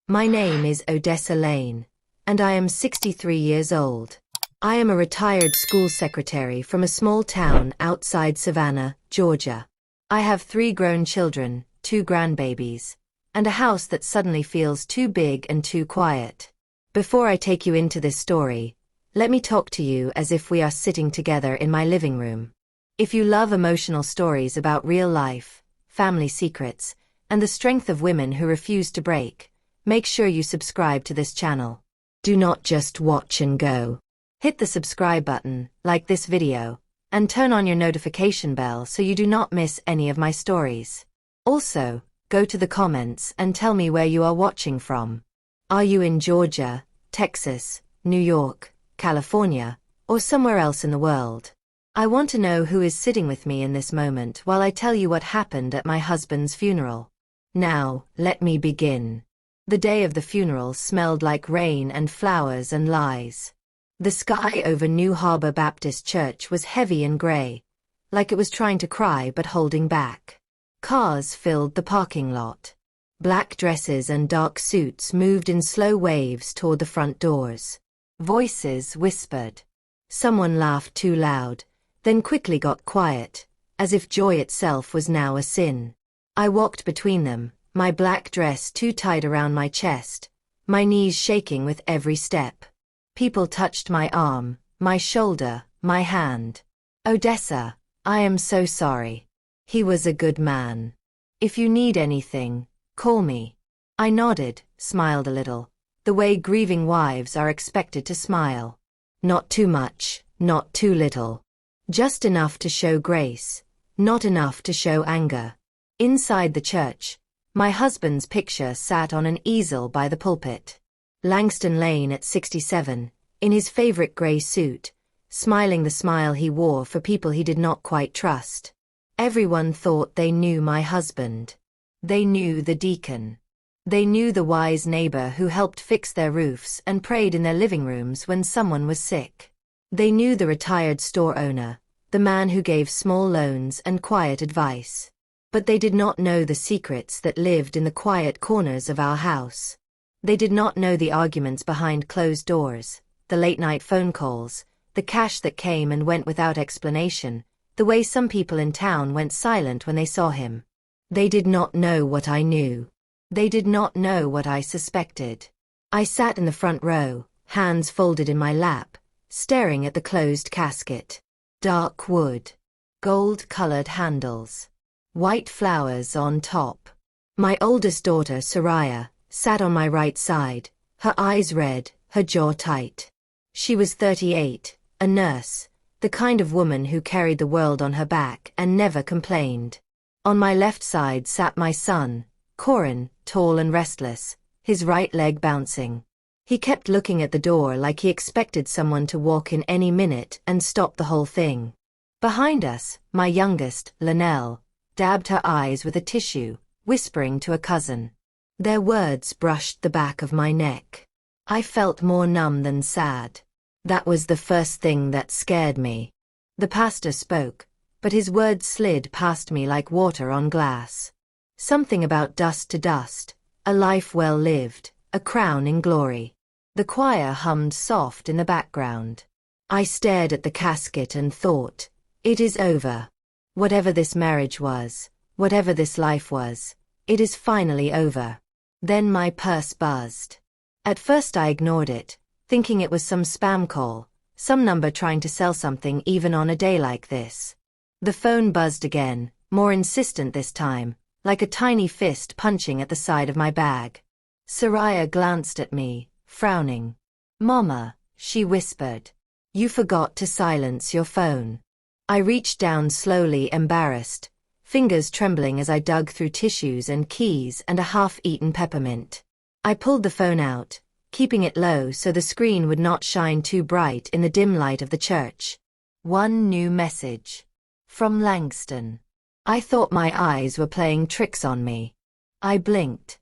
My name is Odessa Lane, and I am 63 years old. I am a retired school secretary from a small town outside Savannah, Georgia. I have 3 grown children, 2 grandbabies, and a house that suddenly feels too big and too quiet. Before I take you into this story, let me talk to you as if we are sitting together in my living room. If you love emotional stories about real life, family secrets, and the strength of women who refuse to break, make sure you subscribe to this channel. Do not just watch and go. Hit the subscribe button, like this video, and turn on your notification bell so you do not miss any of my stories. Also, go to the comments and tell me where you are watching from. Are you in Georgia, Texas, New York, California, or somewhere else in the world? I want to know who is sitting with me in this moment while I tell you what happened at my husband's funeral. Now, let me begin. The day of the funeral smelled like rain and flowers and lies. The sky over New Harbor Baptist Church was heavy and gray, like it was trying to cry but holding back. Cars filled the parking lot. Black dresses and dark suits moved in slow waves toward the front doors. Voices whispered. Someone laughed too loud, then quickly got quiet, as if joy itself was now a sin. I walked between them, my black dress too tight around my chest, my knees shaking with every step. People touched my arm, my shoulder, my hand. Odessa, I am so sorry. He was a good man. If you need anything, call me. I nodded, smiled a little, the way grieving wives are expected to smile. Not too much, not too little. Just enough to show grace, not enough to show anger. Inside the church, my husband's picture sat on an easel by the pulpit. Langston Lane at 67, in his favorite gray suit, smiling the smile he wore for people he did not quite trust. Everyone thought they knew my husband. They knew the deacon. They knew the wise neighbor who helped fix their roofs and prayed in their living rooms when someone was sick. They knew the retired store owner, the man who gave small loans and quiet advice. But they did not know the secrets that lived in the quiet corners of our house. They did not know the arguments behind closed doors, the late-night phone calls, the cash that came and went without explanation, the way some people in town went silent when they saw him. They did not know what I knew. They did not know what I suspected. I sat in the front row, hands folded in my lap, staring at the closed casket. Dark wood. Gold-colored handles. White flowers on top. My oldest daughter, Soraya, sat on my right side, her eyes red, her jaw tight. She was 38, a nurse, the kind of woman who carried the world on her back and never complained. On my left side sat my son, Corin, tall and restless, his right leg bouncing. He kept looking at the door like he expected someone to walk in any minute and stop the whole thing. Behind us, my youngest, Linnell, dabbed her eyes with a tissue, whispering to a cousin. Their words brushed the back of my neck. I felt more numb than sad. That was the first thing that scared me. The pastor spoke, but his words slid past me like water on glass. Something about dust to dust, a life well lived, a crown in glory. The choir hummed soft in the background. I stared at the casket and thought, it is over. Whatever this marriage was, whatever this life was, it is finally over. Then my purse buzzed. At first I ignored it, thinking it was some spam call, some number trying to sell something even on a day like this. The phone buzzed again, more insistent this time, like a tiny fist punching at the side of my bag. Soraya glanced at me, frowning. "Mama," she whispered. "You forgot to silence your phone." I reached down slowly, embarrassed, fingers trembling as I dug through tissues and keys and a half-eaten peppermint. I pulled the phone out, keeping it low so the screen would not shine too bright in the dim light of the church. One new message. From Langston. I thought my eyes were playing tricks on me. I blinked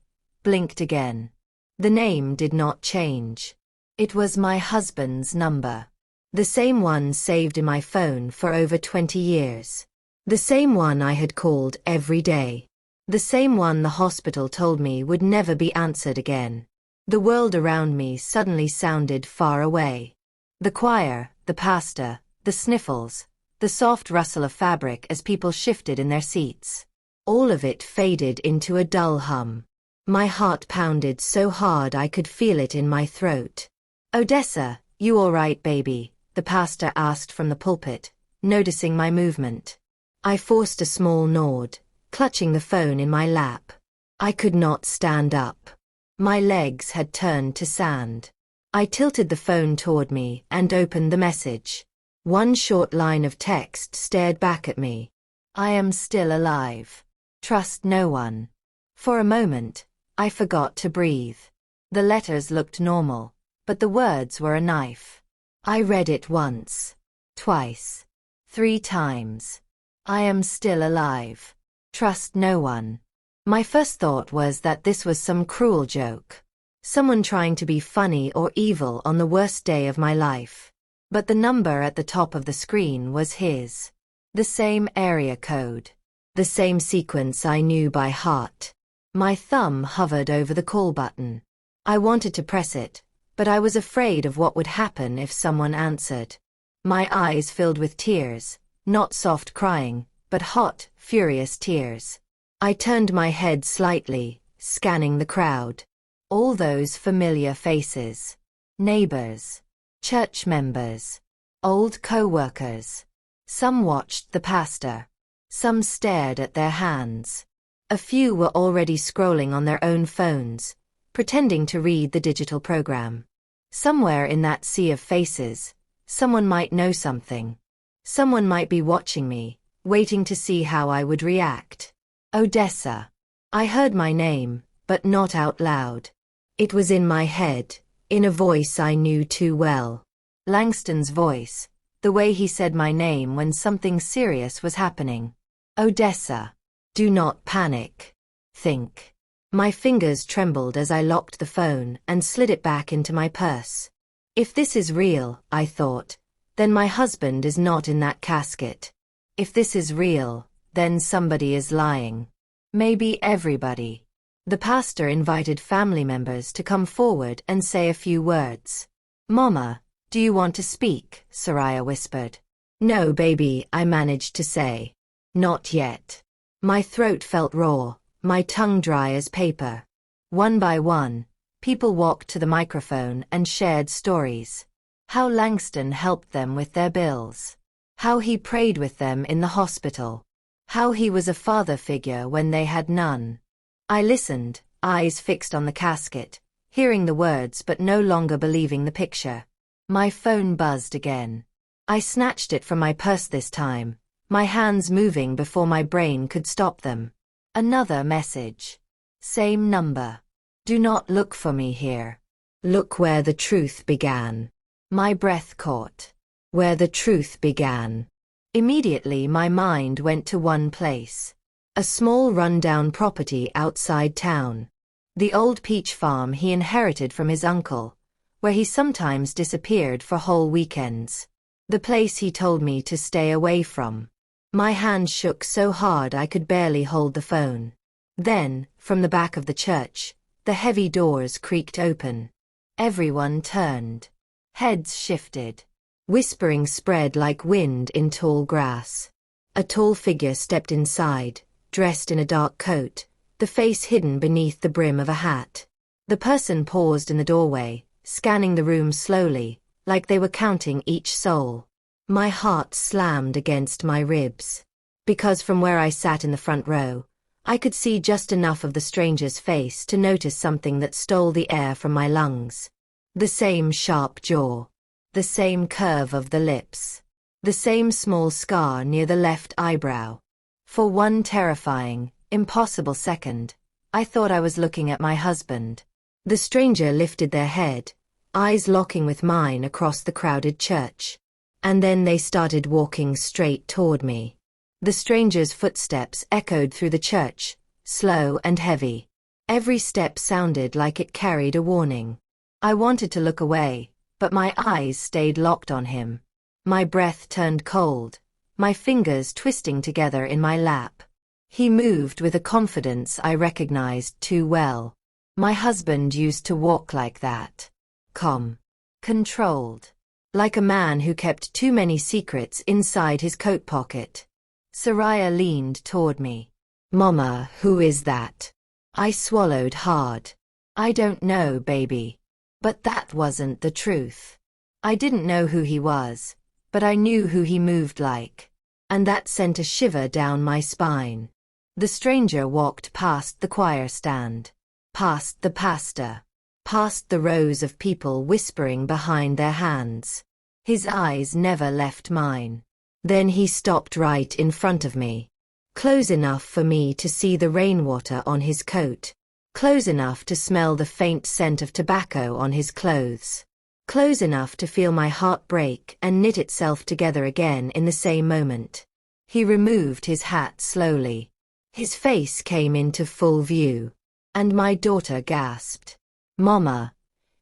again. The name did not change. It was my husband's number. The same one saved in my phone for over 20 years. The same one I had called every day. The same one the hospital told me would never be answered again. The world around me suddenly sounded far away. The choir, the pastor, the sniffles, the soft rustle of fabric as people shifted in their seats. All of it faded into a dull hum. My heart pounded so hard I could feel it in my throat. "Odessa, you all right, baby?" the pastor asked from the pulpit, noticing my movement. I forced a small nod, clutching the phone in my lap. I could not stand up. My legs had turned to sand. I tilted the phone toward me and opened the message. One short line of text stared back at me. "I am still alive. Trust no one." For a moment, I forgot to breathe. The letters looked normal, but the words were a knife. I read it once, twice, 3 times. "I am still alive. Trust no one." My first thought was that this was some cruel joke. Someone trying to be funny or evil on the worst day of my life. But the number at the top of the screen was his. The same area code. The same sequence I knew by heart. My thumb hovered over the call button. I wanted to press it, but I was afraid of what would happen if someone answered. My eyes filled with tears, not soft crying, but hot, furious tears. I turned my head slightly, scanning the crowd. All those familiar faces. Neighbors. Church members. Old co-workers. Some watched the pastor. Some stared at their hands. A few were already scrolling on their own phones, pretending to read the digital program. Somewhere in that sea of faces, someone might know something. Someone might be watching me, waiting to see how I would react. Odessa. I heard my name, but not out loud. It was in my head, in a voice I knew too well. Langston's voice, the way he said my name when something serious was happening. "Odessa. Do not panic. Think." My fingers trembled as I locked the phone and slid it back into my purse. If this is real, I thought, then my husband is not in that casket. If this is real, then somebody is lying. Maybe everybody. The pastor invited family members to come forward and say a few words. "Mama, do you want to speak?" Soraya whispered. "No, baby," I managed to say. "Not yet." My throat felt raw, my tongue dry as paper. One by one, people walked to the microphone and shared stories. How Langston helped them with their bills. How he prayed with them in the hospital. How he was a father figure when they had none. I listened, eyes fixed on the casket, hearing the words but no longer believing the picture. My phone buzzed again. I snatched it from my purse this time, my hands moving before my brain could stop them. Another message. Same number. "Do not look for me here. Look where the truth began." My breath caught. Where the truth began. Immediately my mind went to one place. A small run-down property outside town. The old peach farm he inherited from his uncle, where he sometimes disappeared for whole weekends. The place he told me to stay away from. My hand shook so hard I could barely hold the phone. Then, from the back of the church, the heavy doors creaked open. Everyone turned. Heads shifted. Whispering spread like wind in tall grass. A tall figure stepped inside, dressed in a dark coat, the face hidden beneath the brim of a hat. The person paused in the doorway, scanning the room slowly, like they were counting each soul. My heart slammed against my ribs. Because from where I sat in the front row, I could see just enough of the stranger's face to notice something that stole the air from my lungs. The same sharp jaw. The same curve of the lips. The same small scar near the left eyebrow. For one terrifying, impossible second, I thought I was looking at my husband. The stranger lifted their head, eyes locking with mine across the crowded church. And then they started walking straight toward me. The stranger's footsteps echoed through the church, slow and heavy. Every step sounded like it carried a warning. I wanted to look away, but my eyes stayed locked on him. My breath turned cold, my fingers twisting together in my lap. He moved with a confidence I recognized too well. My husband used to walk like that. Calm. Controlled. Like a man who kept too many secrets inside his coat pocket. Soraya leaned toward me. Mama, who is that? I swallowed hard. I don't know, baby. But that wasn't the truth. I didn't know who he was, but I knew who he moved like. And that sent a shiver down my spine. The stranger walked past the choir stand, past the pastor, past the rows of people whispering behind their hands. His eyes never left mine. Then he stopped right in front of me. Close enough for me to see the rainwater on his coat. Close enough to smell the faint scent of tobacco on his clothes. Close enough to feel my heart break and knit itself together again in the same moment. He removed his hat slowly. His face came into full view. And my daughter gasped. Mama,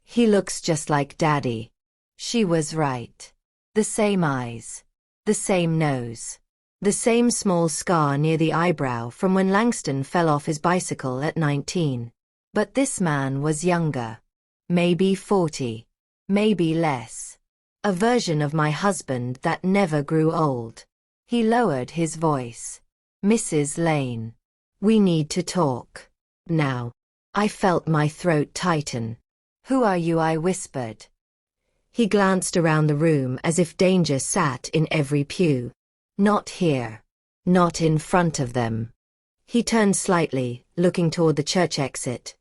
he looks just like Daddy. She was right. The same eyes. The same nose. The same small scar near the eyebrow from when Langston fell off his bicycle at 19. But this man was younger. Maybe 40. Maybe less. A version of my husband that never grew old. He lowered his voice. Mrs. Lane. We need to talk. Now. I felt my throat tighten. Who are you? I whispered. He glanced around the room as if danger sat in every pew. Not here. Not in front of them. He turned slightly, looking toward the church exit.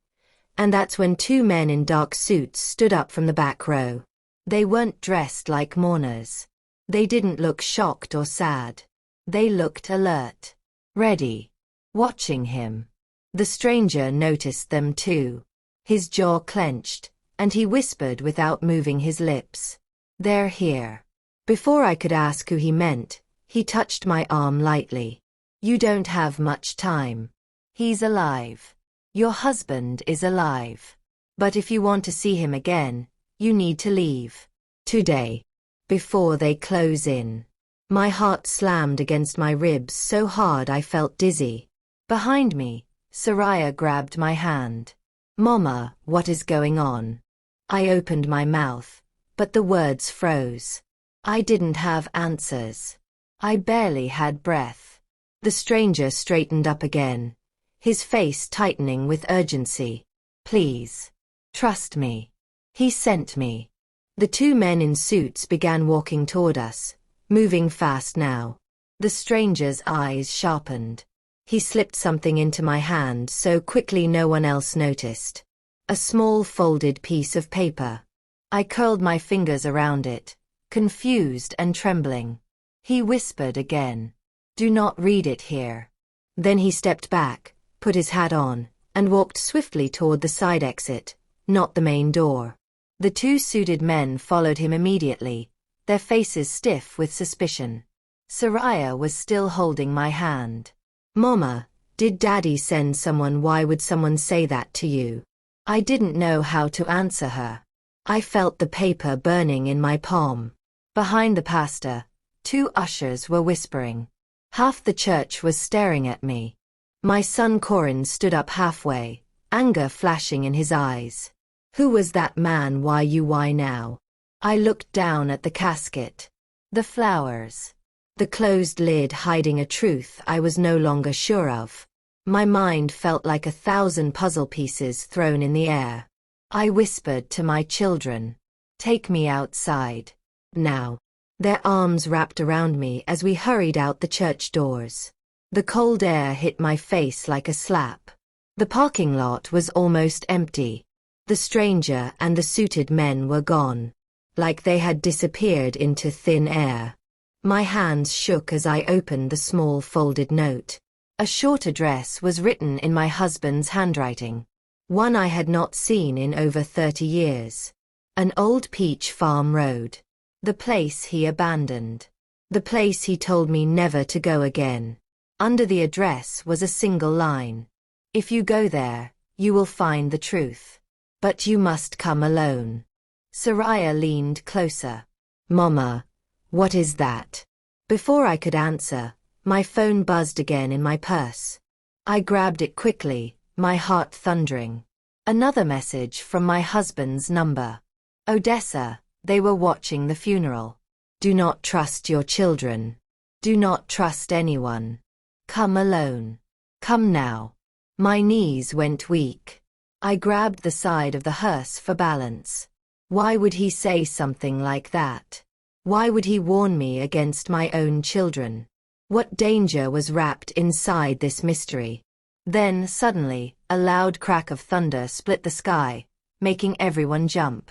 And that's when two men in dark suits stood up from the back row. They weren't dressed like mourners. They didn't look shocked or sad. They looked alert. Ready. Watching him. The stranger noticed them too. His jaw clenched, and he whispered without moving his lips. They're here. Before I could ask who he meant, he touched my arm lightly. You don't have much time. He's alive. Your husband is alive. But if you want to see him again, you need to leave. Today. Before they close in. My heart slammed against my ribs so hard I felt dizzy. Behind me, Soraya grabbed my hand. Mama, what is going on? I opened my mouth, but the words froze. I didn't have answers. I barely had breath. The stranger straightened up again, his face tightening with urgency. Please. Trust me. He sent me. The two men in suits began walking toward us, moving fast now. The stranger's eyes sharpened. He slipped something into my hand so quickly no one else noticed. A small folded piece of paper. I curled my fingers around it, confused and trembling. He whispered again. Do not read it here. Then he stepped back, put his hat on, and walked swiftly toward the side exit, not the main door. The two suited men followed him immediately, their faces stiff with suspicion. Soraya was still holding my hand. Mama, did Daddy send someone? Why would someone say that to you? I didn't know how to answer her. I felt the paper burning in my palm. Behind the pastor, two ushers were whispering. Half the church was staring at me. My son Corin stood up halfway, anger flashing in his eyes. Who was that man? Why now? I looked down at the casket. The flowers. The closed lid hiding a truth I was no longer sure of. My mind felt like 1,000 puzzle pieces thrown in the air. I whispered to my children. Take me outside. Now. Their arms wrapped around me as we hurried out the church doors. The cold air hit my face like a slap. The parking lot was almost empty. The stranger and the suited men were gone. Like they had disappeared into thin air. My hands shook as I opened the small folded note. A short address was written in my husband's handwriting. One I had not seen in over 30 years. An old peach farm road. The place he abandoned. The place he told me never to go again. Under the address was a single line. If you go there, you will find the truth. But you must come alone. Soraya leaned closer. Mama, what is that? Before I could answer, my phone buzzed again in my purse. I grabbed it quickly, my heart thundering. Another message from my husband's number. Odessa, they were watching the funeral. Do not trust your children. Do not trust anyone. Come alone. Come now. My knees went weak. I grabbed the side of the hearse for balance. Why would he say something like that? Why would he warn me against my own children? What danger was wrapped inside this mystery? Then, suddenly, a loud crack of thunder split the sky, making everyone jump.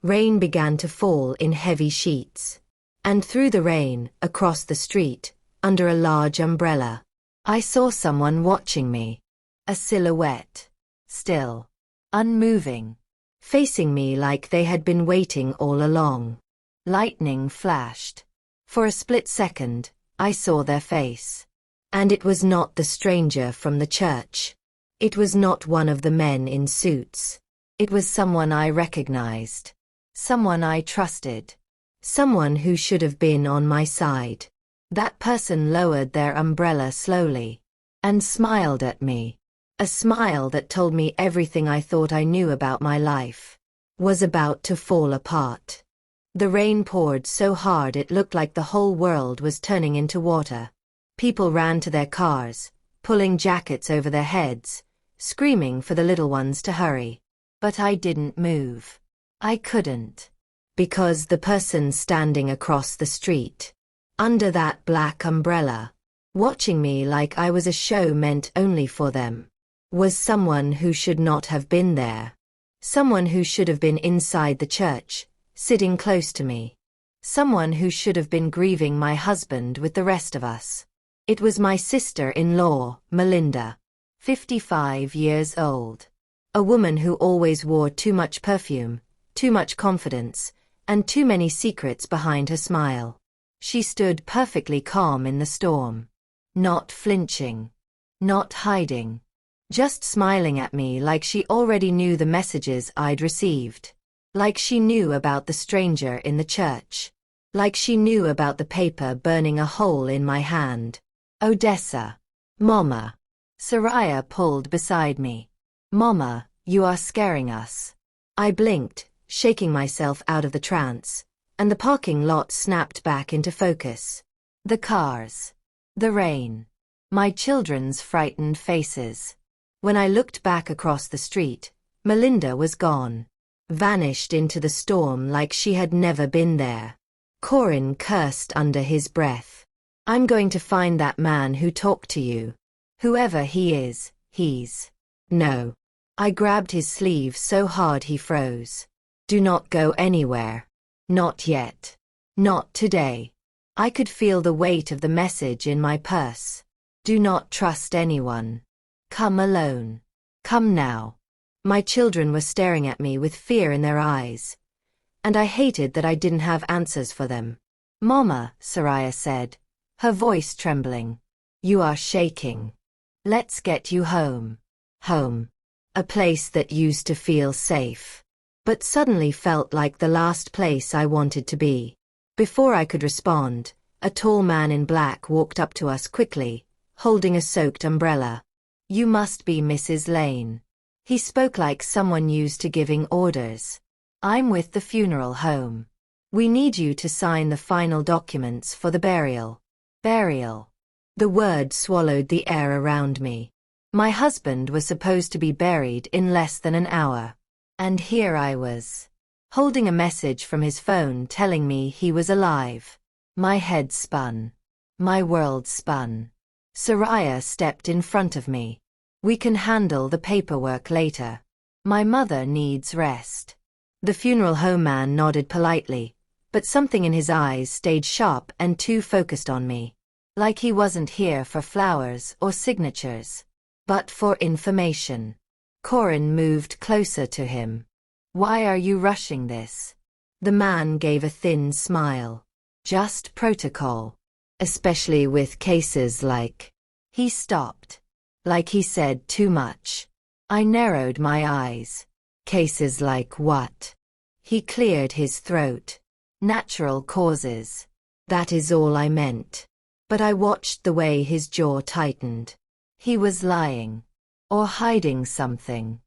Rain began to fall in heavy sheets. And through the rain, across the street, under a large umbrella, I saw someone watching me. A silhouette. Still. Unmoving. Facing me like they had been waiting all along. Lightning flashed. For a split second, I saw their face. And it was not the stranger from the church. It was not one of the men in suits. It was someone I recognized. Someone I trusted. Someone who should have been on my side. That person lowered their umbrella slowly. And smiled at me. A smile that told me everything I thought I knew about my life was about to fall apart. The rain poured so hard it looked like the whole world was turning into water. People ran to their cars, pulling jackets over their heads, screaming for the little ones to hurry. But I didn't move. I couldn't. Because the person standing across the street, under that black umbrella, watching me like I was a show meant only for them, was someone who should not have been there. Someone who should have been inside the church, sitting close to me. Someone who should have been grieving my husband with the rest of us. It was my sister-in-law, Melinda, 55 years old. A woman who always wore too much perfume, too much confidence, and too many secrets behind her smile. She stood perfectly calm in the storm. Not flinching. Not hiding. Just smiling at me like she already knew the messages I'd received. Like she knew about the stranger in the church. Like she knew about the paper burning a hole in my hand. Odessa. Mama. Soraya pulled beside me. Mama, you are scaring us. I blinked, shaking myself out of the trance, and the parking lot snapped back into focus. The cars. The rain. My children's frightened faces. When I looked back across the street, Melinda was gone. Vanished into the storm like she had never been there. Corin cursed under his breath. I'm going to find that man who talked to you. Whoever he is, he's... No. I grabbed his sleeve so hard he froze. Do not go anywhere. Not yet. Not today. I could feel the weight of the message in my purse. Do not trust anyone. Come alone. Come now. My children were staring at me with fear in their eyes. And I hated that I didn't have answers for them. Mama, Soraya said, her voice trembling. You are shaking. Let's get you home. Home. A place that used to feel safe. But suddenly felt like the last place I wanted to be. Before I could respond, a tall man in black walked up to us quickly, holding a soaked umbrella. You must be Mrs. Lane. He spoke like someone used to giving orders. I'm with the funeral home. We need you to sign the final documents for the burial. Burial. The word swallowed the air around me. My husband was supposed to be buried in less than an hour. And here I was, holding a message from his phone telling me he was alive. My head spun. My world spun. Soraya stepped in front of me. We can handle the paperwork later. My mother needs rest. The funeral home man nodded politely, but something in his eyes stayed sharp and too focused on me. Like he wasn't here for flowers or signatures, but for information. Corin moved closer to him. Why are you rushing this? The man gave a thin smile. Just protocol. Especially with cases like... He stopped. Like he said too much. I narrowed my eyes. Cases like what? He cleared his throat. Natural causes. That is all I meant. But I watched the way his jaw tightened. He was lying. Or hiding something.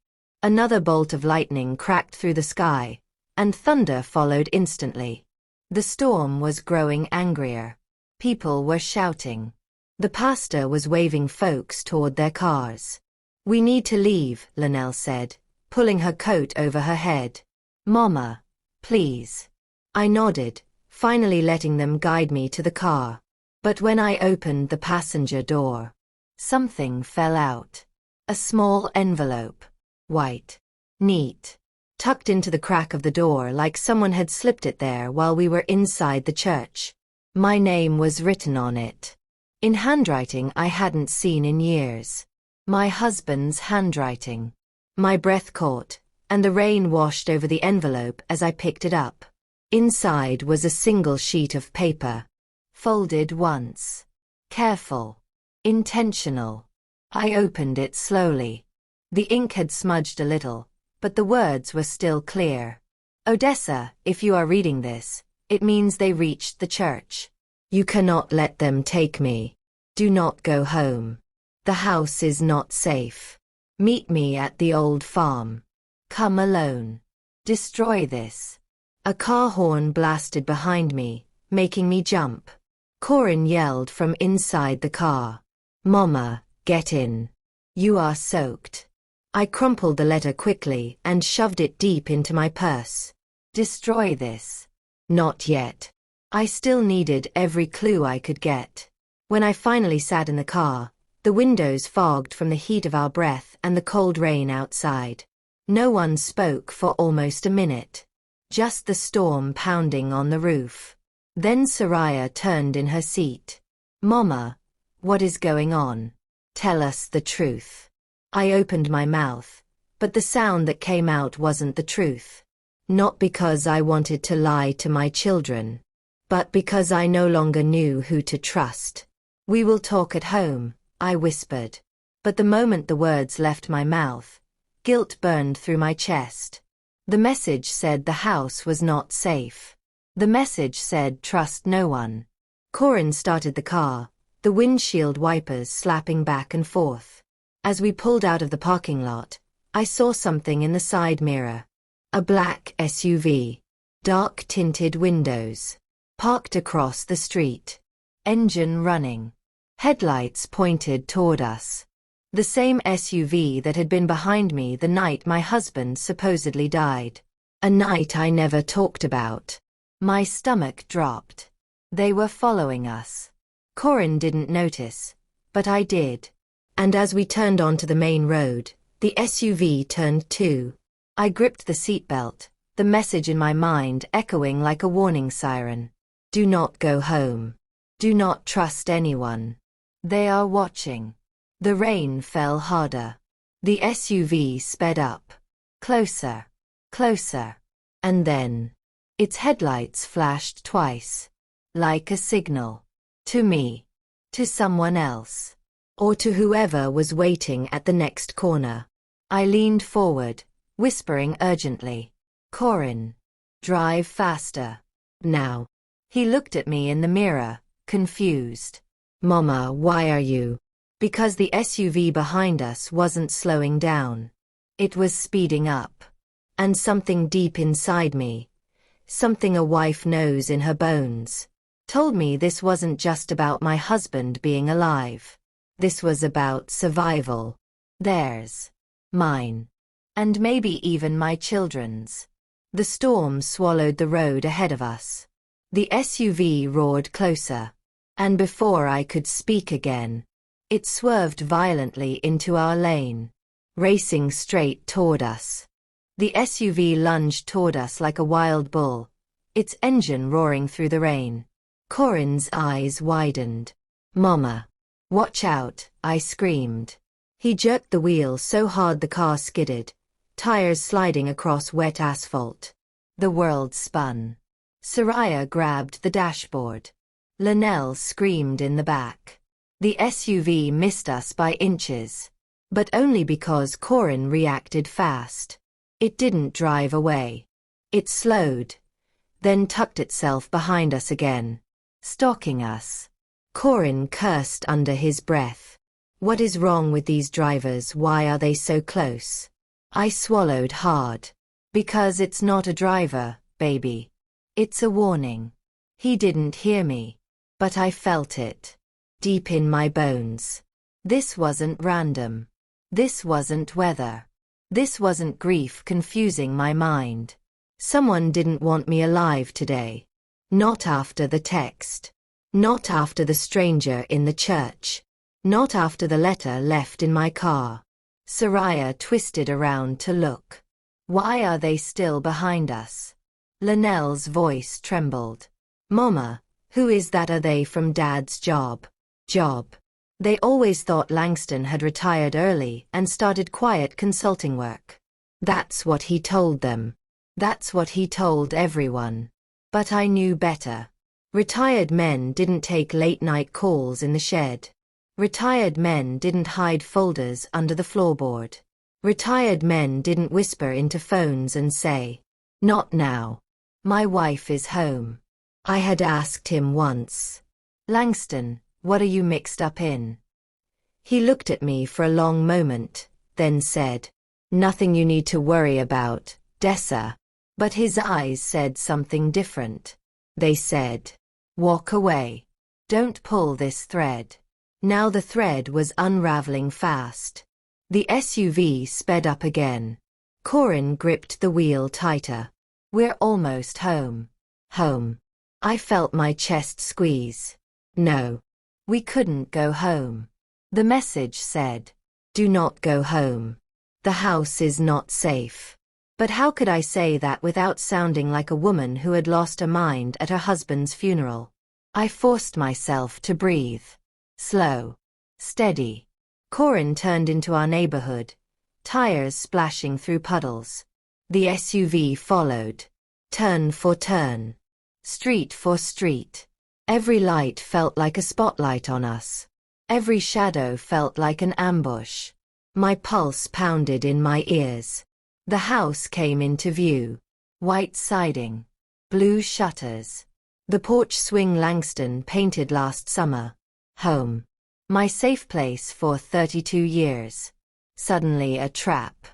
Another bolt of lightning cracked through the sky, and thunder followed instantly. The storm was growing angrier. People were shouting. The pastor was waving folks toward their cars. "We need to leave," Linnell said, pulling her coat over her head. "Mama, please." I nodded, finally letting them guide me to the car. But when I opened the passenger door, something fell out. A small envelope. White. Neat. Tucked into the crack of the door like someone had slipped it there while we were inside the church. My name was written on it. In handwriting I hadn't seen in years. My husband's handwriting. My breath caught, and the rain washed over the envelope as I picked it up. Inside was a single sheet of paper. Folded once. Careful. Intentional. I opened it slowly. The ink had smudged a little, but the words were still clear. "Odessa, if you are reading this, it means they reached the church. You cannot let them take me. Do not go home. The house is not safe. Meet me at the old farm. Come alone. Destroy this." A car horn blasted behind me, making me jump. Corin yelled from inside the car. "Mama, get in. You are soaked." I crumpled the letter quickly and shoved it deep into my purse. Destroy this. Not yet. I still needed every clue I could get. When I finally sat in the car, the windows fogged from the heat of our breath and the cold rain outside. No one spoke for almost a minute. Just the storm pounding on the roof. Then Soraya turned in her seat. "Mama, what is going on? Tell us the truth." I opened my mouth, but the sound that came out wasn't the truth. Not because I wanted to lie to my children, but because I no longer knew who to trust. "We will talk at home," I whispered. But the moment the words left my mouth, guilt burned through my chest. The message said the house was not safe. The message said trust no one. Corin started the car, the windshield wipers slapping back and forth. As we pulled out of the parking lot, I saw something in the side mirror. A black SUV. Dark-tinted windows. Parked across the street. Engine running. Headlights pointed toward us. The same SUV that had been behind me the night my husband supposedly died. A night I never talked about. My stomach dropped. They were following us. Corin didn't notice, but I did. And as we turned onto the main road, the SUV turned too. I gripped the seatbelt, the message in my mind echoing like a warning siren. Do not go home. Do not trust anyone. They are watching. The rain fell harder. The SUV sped up. Closer. Closer. And then, its headlights flashed twice. Like a signal. To me. To someone else. Or to whoever was waiting at the next corner. I leaned forward, whispering urgently. "Corin. Drive faster. Now." He looked at me in the mirror, confused. "Mama, why are you?" Because the SUV behind us wasn't slowing down. It was speeding up. And something deep inside me, something a wife knows in her bones, told me this wasn't just about my husband being alive. This was about survival. Theirs. Mine. And maybe even my children's. The storm swallowed the road ahead of us. The SUV roared closer. And before I could speak again, it swerved violently into our lane, racing straight toward us. The SUV lunged toward us like a wild bull, its engine roaring through the rain. Corin's eyes widened. "Mama. Watch out," I screamed. He jerked the wheel so hard the car skidded, tires sliding across wet asphalt. The world spun. Soraya grabbed the dashboard. Linnell screamed in the back. The SUV missed us by inches. But only because Corin reacted fast. It didn't drive away. It slowed, then tucked itself behind us again, stalking us. Corin cursed under his breath. What is wrong with these drivers? Why are they so close? I swallowed hard. Because it's not a driver, baby. It's a warning. He didn't hear me. But I felt it. Deep in my bones. This wasn't random. This wasn't weather. This wasn't grief confusing my mind. Someone didn't want me alive today. Not after the text. Not after the stranger in the church. Not after the letter left in my car. Soraya twisted around to look. Why are they still behind us? Linnell's voice trembled. Mama, who is that? Are they from Dad's job? They always thought Langston had retired early and started quiet consulting work. That's what he told them. That's what he told everyone. But I knew better. Retired men didn't take late-night calls in the shed. Retired men didn't hide folders under the floorboard. Retired men didn't whisper into phones and say, "Not now. My wife is home." I had asked him once, "Langston, what are you mixed up in?" He looked at me for a long moment, then said, "Nothing you need to worry about, Dessa." But his eyes said something different. They said, "Walk away. Don't pull this thread." Now the thread was unraveling fast. The SUV sped up again. Corin gripped the wheel tighter. "We're almost home." Home. I felt my chest squeeze. No. We couldn't go home. The message said, "Do not go home. The house is not safe." But how could I say that without sounding like a woman who had lost her mind at her husband's funeral? I forced myself to breathe. Slow. Steady. Corin turned into our neighborhood, tires splashing through puddles. The SUV followed. Turn for turn. Street for street. Every light felt like a spotlight on us. Every shadow felt like an ambush. My pulse pounded in my ears. The house came into view. White siding. Blue shutters. The porch swing Langston painted last summer. Home. My safe place for 32 years. Suddenly a trap.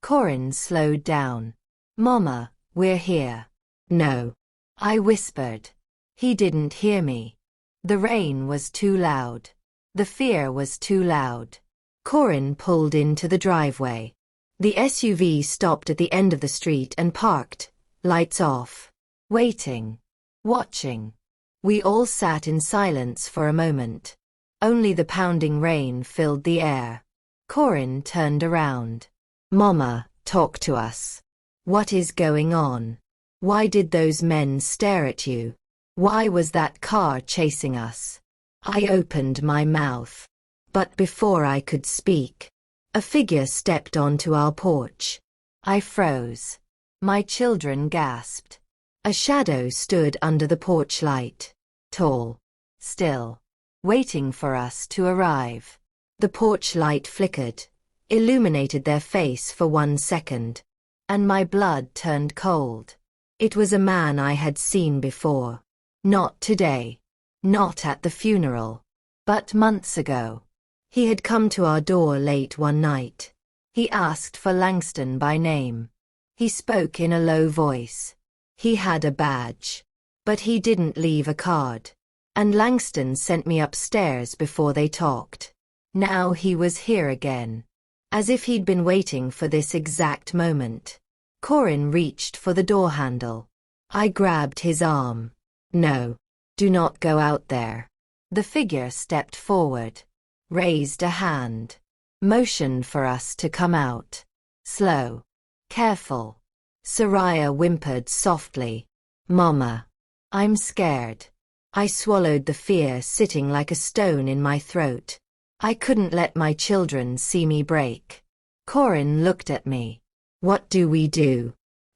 Corin slowed down. "Mama, we're here." "No." I whispered. He didn't hear me. The rain was too loud. The fear was too loud. Corin pulled into the driveway. The SUV stopped at the end of the street and parked, lights off. Waiting. Watching. We all sat in silence for a moment. Only the pounding rain filled the air. Corin turned around. "Mama, talk to us. What is going on? Why did those men stare at you? Why was that car chasing us?" I opened my mouth. But before I could speak, a figure stepped onto our porch. I froze. My children gasped. A shadow stood under the porch light. Tall. Still. Waiting for us to arrive. The porch light flickered, illuminated their face for 1 second. And my blood turned cold. It was a man I had seen before. Not today. Not at the funeral. But months ago. He had come to our door late one night. He asked for Langston by name. He spoke in a low voice. He had a badge. But he didn't leave a card. And Langston sent me upstairs before they talked. Now he was here again. As if he'd been waiting for this exact moment. Corin reached for the door handle. I grabbed his arm. "No. Do not go out there." The figure stepped forward. Raised a hand. Motioned for us to come out. Slow. Careful. Soraya whimpered softly. "Mama. I'm scared." I swallowed the fear sitting like a stone in my throat. I couldn't let my children see me break. Corin looked at me. "What do we do?"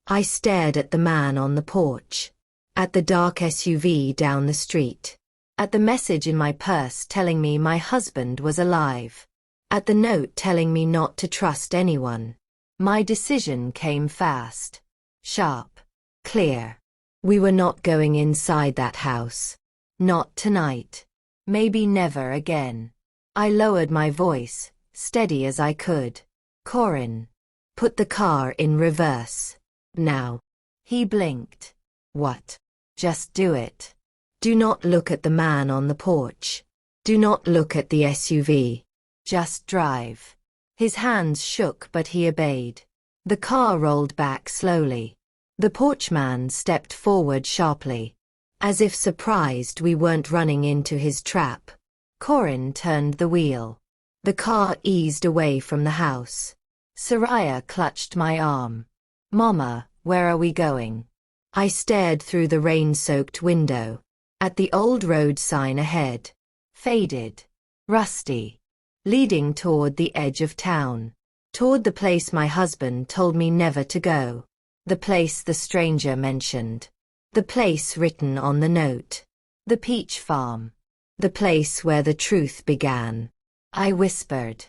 I stared at the man on the porch. At the dark SUV down the street. At the message in my purse telling me my husband was alive. At the note telling me not to trust anyone. My decision came fast. Sharp. Clear. We were not going inside that house. Not tonight. Maybe never again. I lowered my voice, steady as I could. "Corin. Put the car in reverse. Now. He blinked. What? Just do it. Do not look at the man on the porch. Do not look at the SUV. Just drive. His hands shook, but he obeyed. The car rolled back slowly. The porchman stepped forward sharply. As if surprised we weren't running into his trap. Corin turned the wheel. The car eased away from the house. Soraya clutched my arm. Mama, where are we going? I stared through the rain-soaked window. At the old road sign ahead. Faded. Rusty. Leading toward the edge of town. Toward the place my husband told me never to go. The place the stranger mentioned. The place written on the note. The peach farm. The place where the truth began. I whispered.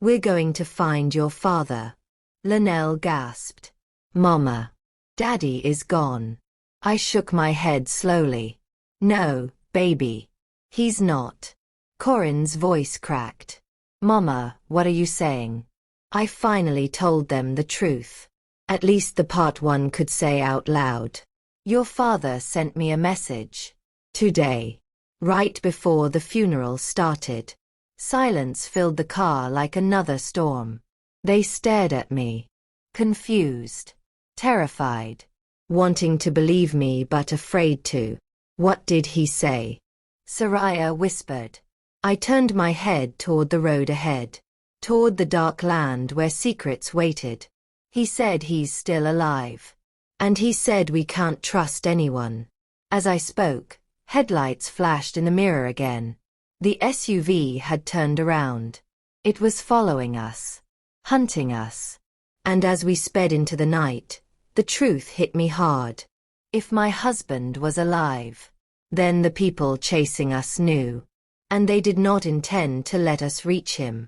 We're going to find your father. Linnell gasped. Mama. Daddy is gone. I shook my head slowly. No, baby. He's not. Corin's voice cracked. Mama, what are you saying? I finally told them the truth. At least the part one could say out loud. Your father sent me a message. Today. Right before the funeral started. Silence filled the car like another storm. They stared at me. Confused. Terrified. Wanting to believe me but afraid to. What did he say? Soraya whispered. I turned my head toward the road ahead. Toward the dark land where secrets waited. He said he's still alive. And he said we can't trust anyone. As I spoke, headlights flashed in the mirror again. The SUV had turned around. It was following us. Hunting us. And as we sped into the night, the truth hit me hard. If my husband was alive, then the people chasing us knew. And they did not intend to let us reach him.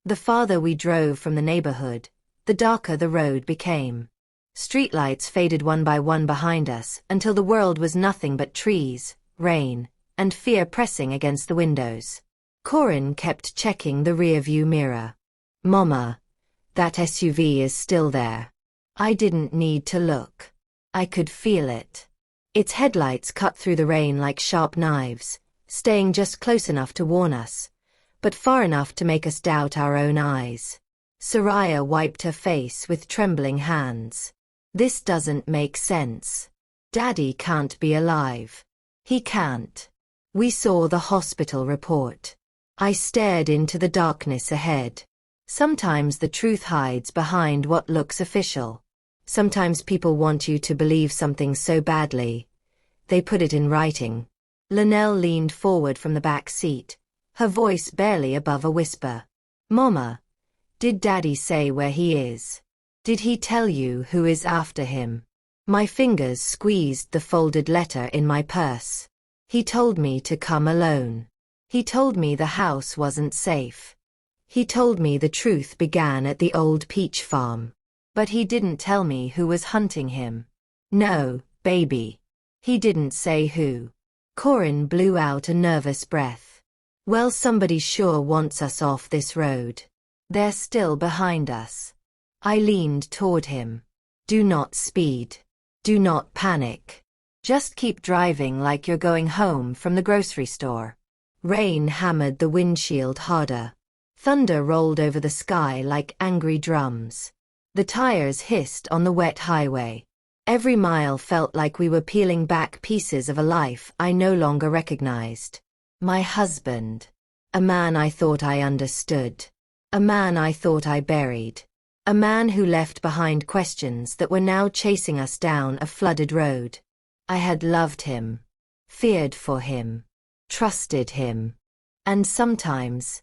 The farther we drove from the neighborhood, the darker the road became. Streetlights faded one by one behind us until the world was nothing but trees, rain, and fear pressing against the windows. Corin kept checking the rearview mirror. Mama, that SUV is still there. I didn't need to look. I could feel it. Its headlights cut through the rain like sharp knives, staying just close enough to warn us, but far enough to make us doubt our own eyes. Soraya wiped her face with trembling hands. This doesn't make sense. Daddy can't be alive. He can't. We saw the hospital report. I stared into the darkness ahead. Sometimes the truth hides behind what looks official. Sometimes people want you to believe something so badly. They put it in writing. Linnell leaned forward from the back seat, her voice barely above a whisper. Mama, did Daddy say where he is? Did he tell you who is after him? My fingers squeezed the folded letter in my purse. He told me to come alone. He told me the house wasn't safe. He told me the truth began at the old peach farm. But he didn't tell me who was hunting him. No, baby. He didn't say who. Corin blew out a nervous breath. Well, somebody sure wants us off this road. They're still behind us. I leaned toward him. Do not speed. Do not panic. Just keep driving like you're going home from the grocery store. Rain hammered the windshield harder. Thunder rolled over the sky like angry drums. The tires hissed on the wet highway. Every mile felt like we were peeling back pieces of a life I no longer recognized. My husband. A man I thought I understood. A man I thought I buried. A man who left behind questions that were now chasing us down a flooded road. I had loved him. Feared for him. Trusted him. And sometimes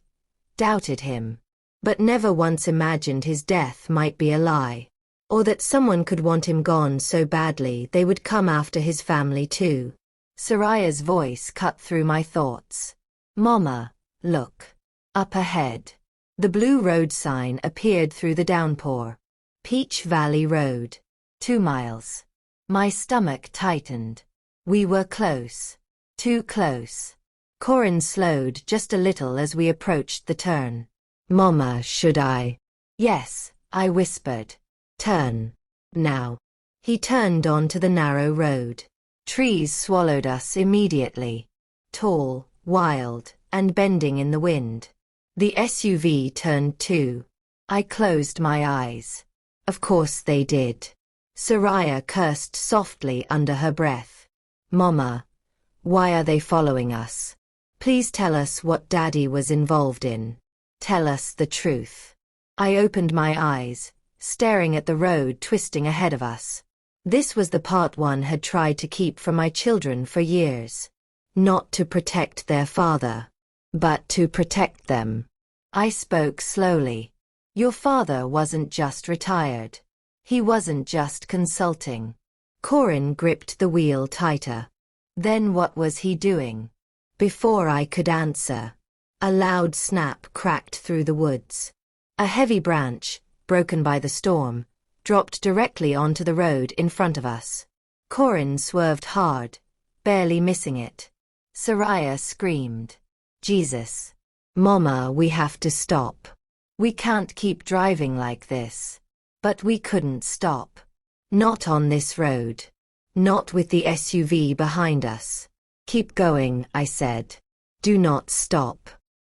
doubted him. But never once imagined his death might be a lie. Or that someone could want him gone so badly they would come after his family too. Soraya's voice cut through my thoughts. Mama, look. Up ahead. The blue road sign appeared through the downpour. Peach Valley Road. 2 miles. My stomach tightened. We were close. Too close. Corin slowed just a little as we approached the turn. Mama, should I? Yes, I whispered. Turn. Now. He turned onto the narrow road. Trees swallowed us immediately. Tall, wild, and bending in the wind. The SUV turned too. I closed my eyes. Of course they did. Soraya cursed softly under her breath. Mama, why are they following us? Please tell us what Daddy was involved in. Tell us the truth. I opened my eyes, staring at the road twisting ahead of us. This was the part one had tried to keep from my children for years. Not to protect their father, but to protect them. I spoke slowly. Your father wasn't just retired. He wasn't just consulting. Corin gripped the wheel tighter. Then what was he doing? Before I could answer, a loud snap cracked through the woods. A heavy branch, broken by the storm, dropped directly onto the road in front of us. Corin swerved hard, barely missing it. Soraya screamed. Jesus. Mama, we have to stop. We can't keep driving like this. But we couldn't stop. Not on this road. Not with the SUV behind us. Keep going, I said. Do not stop.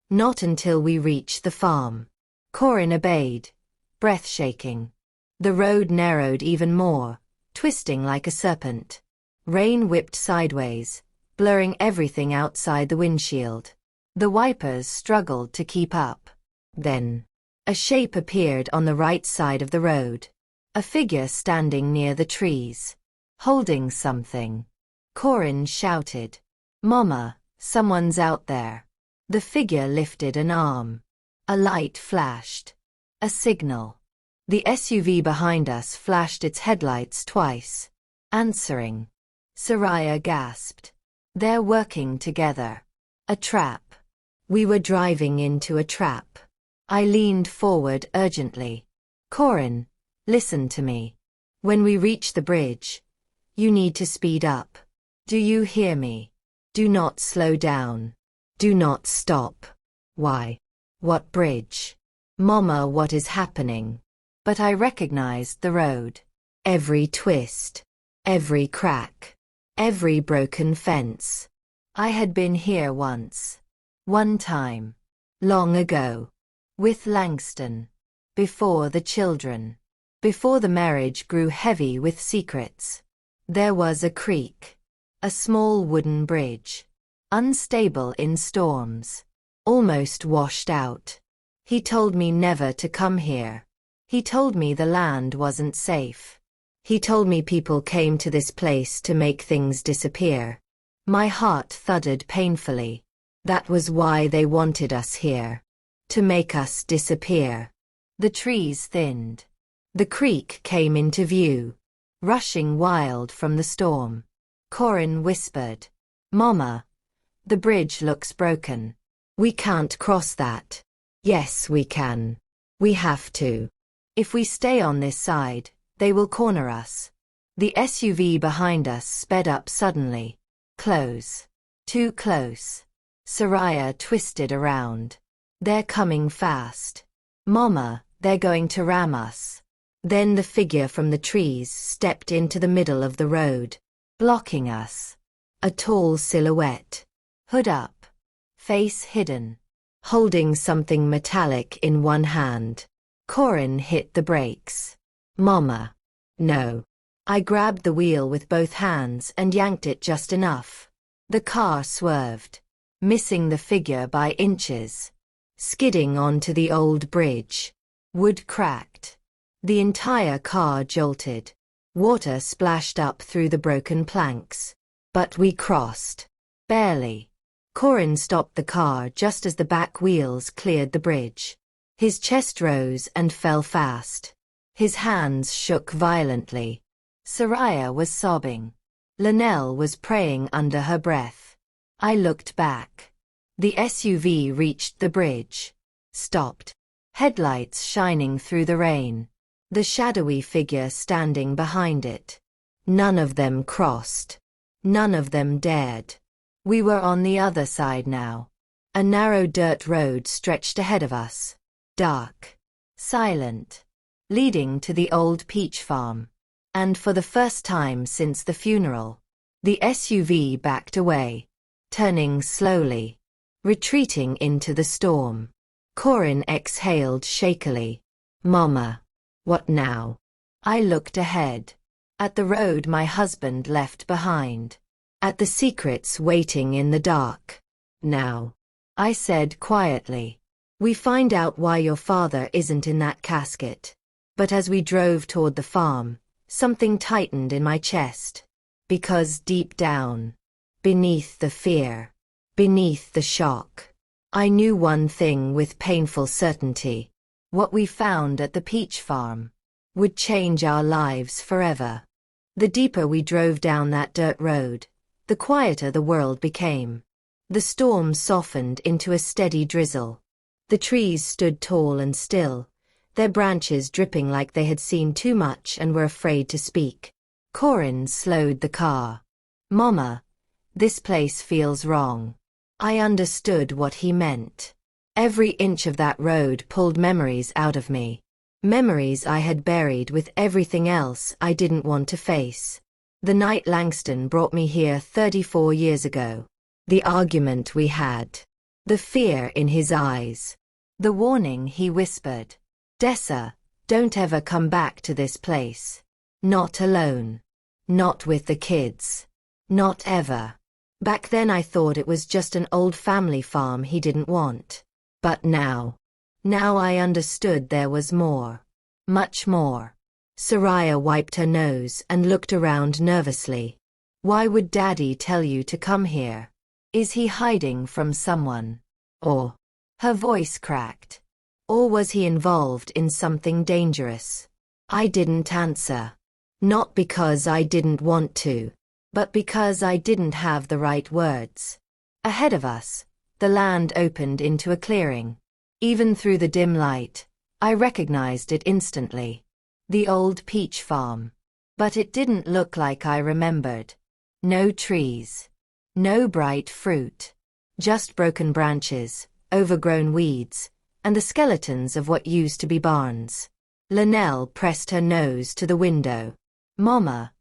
Not until we reach the farm. Corin obeyed, breath shaking. The road narrowed even more, twisting like a serpent. Rain whipped sideways, blurring everything outside the windshield. The wipers struggled to keep up. Then, a shape appeared on the right side of the road. A figure standing near the trees. Holding something. Corin shouted. Mama, someone's out there. The figure lifted an arm. A light flashed. A signal. The SUV behind us flashed its headlights twice. Answering. Soraya gasped. They're working together. A trap. We were driving into a trap. I leaned forward urgently. Corin, listen to me. When we reach the bridge, you need to speed up. Do you hear me? Do not slow down. Do not stop. Why? What bridge? Mama, what is happening? But I recognized the road. Every twist. Every crack. Every broken fence. I had been here once. One time. Long ago. With Langston. Before the children. Before the marriage grew heavy with secrets. There was a creek. A small wooden bridge. Unstable in storms. Almost washed out. He told me never to come here. He told me the land wasn't safe. He told me people came to this place to make things disappear. My heart thudded painfully. That was why they wanted us here. To make us disappear. The trees thinned. The creek came into view. Rushing wild from the storm. Corin whispered. Mama. The bridge looks broken. We can't cross that. Yes, we can. We have to. If we stay on this side, they will corner us. The SUV behind us sped up suddenly. Close. Too close. Soraya twisted around. They're coming fast. Mama, they're going to ram us. Then the figure from the trees stepped into the middle of the road, blocking us. A tall silhouette. Hood up. Face hidden. Holding something metallic in one hand. Corin hit the brakes. Mama. No. I grabbed the wheel with both hands and yanked it just enough. The car swerved, missing the figure by inches. Skidding onto the old bridge. Wood cracked. The entire car jolted. Water splashed up through the broken planks. But we crossed. Barely. Corin stopped the car just as the back wheels cleared the bridge. His chest rose and fell fast. His hands shook violently. Soraya was sobbing. Linnell was praying under her breath. I looked back. The SUV reached the bridge. Stopped. Headlights shining through the rain. The shadowy figure standing behind it. None of them crossed. None of them dared. We were on the other side now. A narrow dirt road stretched ahead of us. Dark. Silent. leading to the old peach farm. And for the first time since the funeral, the SUV backed away, turning slowly, retreating into the storm. Corin exhaled shakily. Mama. What now? I looked ahead. At the road my husband left behind. At the secrets waiting in the dark. Now, I said quietly, we find out why your father isn't in that casket. But as we drove toward the farm, something tightened in my chest. Because deep down, beneath the fear, beneath the shock, I knew one thing with painful certainty. What we found at the peach farm would change our lives forever. The deeper we drove down that dirt road, the quieter the world became. The storm softened into a steady drizzle. The trees stood tall and still, their branches dripping like they had seen too much and were afraid to speak. Corin slowed the car. Mama, this place feels wrong. I understood what he meant. Every inch of that road pulled memories out of me. Memories I had buried with everything else I didn't want to face. The night Langston brought me here 34 years ago. The argument we had. The fear in his eyes. The warning he whispered. Dessa, don't ever come back to this place. Not alone. Not with the kids. Not ever. Back then I thought it was just an old family farm he didn't want. But now I understood there was more. Much more. Soraya wiped her nose and looked around nervously. Why would Daddy tell you to come here? Is he hiding from someone? Or, her voice cracked. Or was he involved in something dangerous? I didn't answer. Not because I didn't want to, but because I didn't have the right words. Ahead of us, the land opened into a clearing. Even through the dim light, I recognized it instantly. The old peach farm. But it didn't look like I remembered. No trees. No bright fruit. Just broken branches, overgrown weeds, and the skeletons of what used to be barns. Linnell pressed her nose to the window. Mama,